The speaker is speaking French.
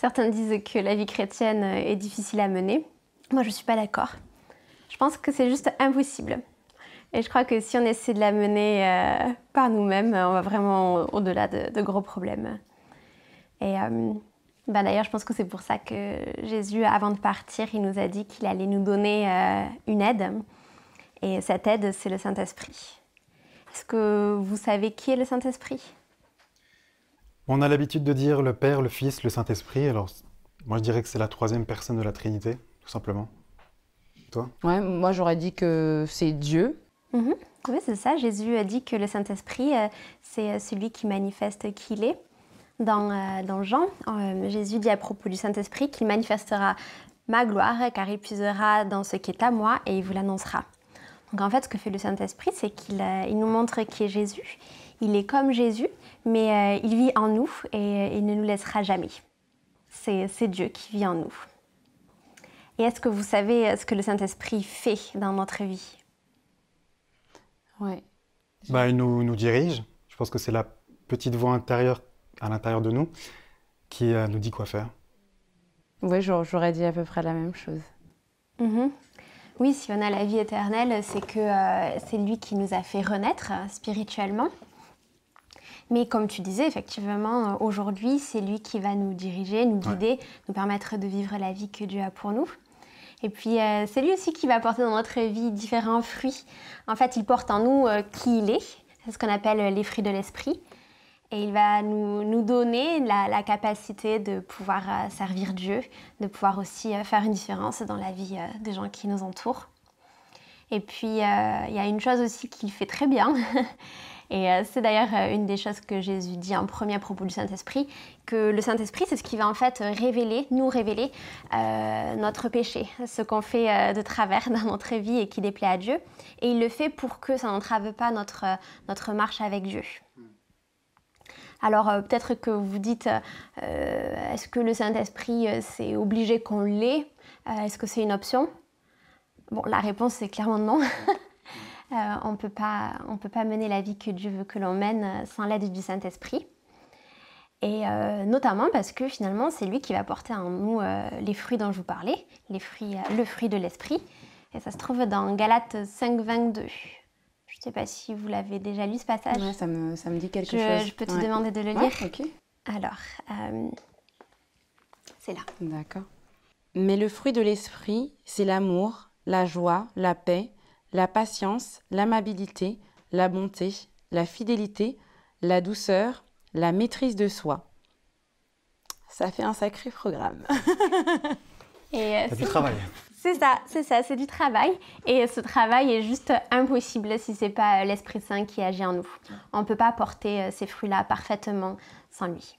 Certains disent que la vie chrétienne est difficile à mener. Moi, je ne suis pas d'accord. Je pense que c'est juste impossible. Et je crois que si on essaie de la mener par nous-mêmes, on va vraiment au-delà de gros problèmes. Et d'ailleurs, je pense que c'est pour ça que Jésus, avant de partir, il nous a dit qu'il allait nous donner une aide. Et cette aide, c'est le Saint-Esprit. Est-ce que vous savez qui est le Saint-Esprit ? On a l'habitude de dire le Père, le Fils, le Saint-Esprit. Alors, moi, je dirais que c'est la troisième personne de la Trinité, tout simplement. Toi ? Ouais, moi, j'aurais dit que c'est Dieu. Oui, c'est ça. Jésus a dit que le Saint-Esprit, c'est celui qui manifeste qui il est. Dans Jean, Jésus dit à propos du Saint-Esprit qu'il manifestera ma gloire, car il puisera dans ce qui est à moi et il vous l'annoncera. Donc en fait, ce que fait le Saint-Esprit, c'est qu'il nous montre qui est Jésus. Il est comme Jésus, mais il vit en nous et il ne nous laissera jamais. C'est Dieu qui vit en nous. Et est-ce que vous savez ce que le Saint-Esprit fait dans notre vie ? Ouais. Il nous dirige. Je pense que c'est la petite voix intérieure à l'intérieur de nous qui nous dit quoi faire. Oui, j'aurais dit à peu près la même chose. Oui, si on a la vie éternelle, c'est que c'est lui qui nous a fait renaître spirituellement. Mais comme tu disais, effectivement, aujourd'hui, c'est lui qui va nous diriger, nous guider, nous permettre de vivre la vie que Dieu a pour nous. Et puis, c'est lui aussi qui va porter dans notre vie différents fruits. En fait, il porte en nous qui il est. C'est ce qu'on appelle les fruits de l'esprit. Et il va nous donner la capacité de pouvoir servir Dieu, de pouvoir aussi faire une différence dans la vie des gens qui nous entourent. Et puis, il y a une chose aussi qu'il fait très bien. Et c'est d'ailleurs une des choses que Jésus dit en premier à propos du Saint-Esprit, que le Saint-Esprit, c'est ce qui va en fait nous révéler notre péché, ce qu'on fait de travers dans notre vie et qui déplaît à Dieu. Et il le fait pour que ça n'entrave pas notre marche avec Dieu. Alors peut-être que vous dites, est-ce que le Saint-Esprit, c'est obligé qu'on l'ait ? Est-ce que c'est une option ? Bon, la réponse c'est clairement non. On peut pas mener la vie que Dieu veut que l'on mène sans l'aide du Saint-Esprit. Et notamment parce que finalement, c'est lui qui va porter en nous les fruits dont je vous parlais, le fruit de l'Esprit. Et ça se trouve dans Galates 5, 22. Je ne sais pas si vous l'avez déjà lu ce passage. Ouais, ça me dit quelque chose. Je peux te demander de le lire ? Ouais, ok. Alors, c'est là. D'accord. Mais le fruit de l'esprit, c'est l'amour, la joie, la paix, la patience, l'amabilité, la bonté, la fidélité, la douceur, la maîtrise de soi. Ça fait un sacré programme. C'est du travail. C'est ça, c'est du travail. Et ce travail est juste impossible si ce n'est pas l'Esprit Saint qui agit en nous. On ne peut pas porter ces fruits-là parfaitement sans lui.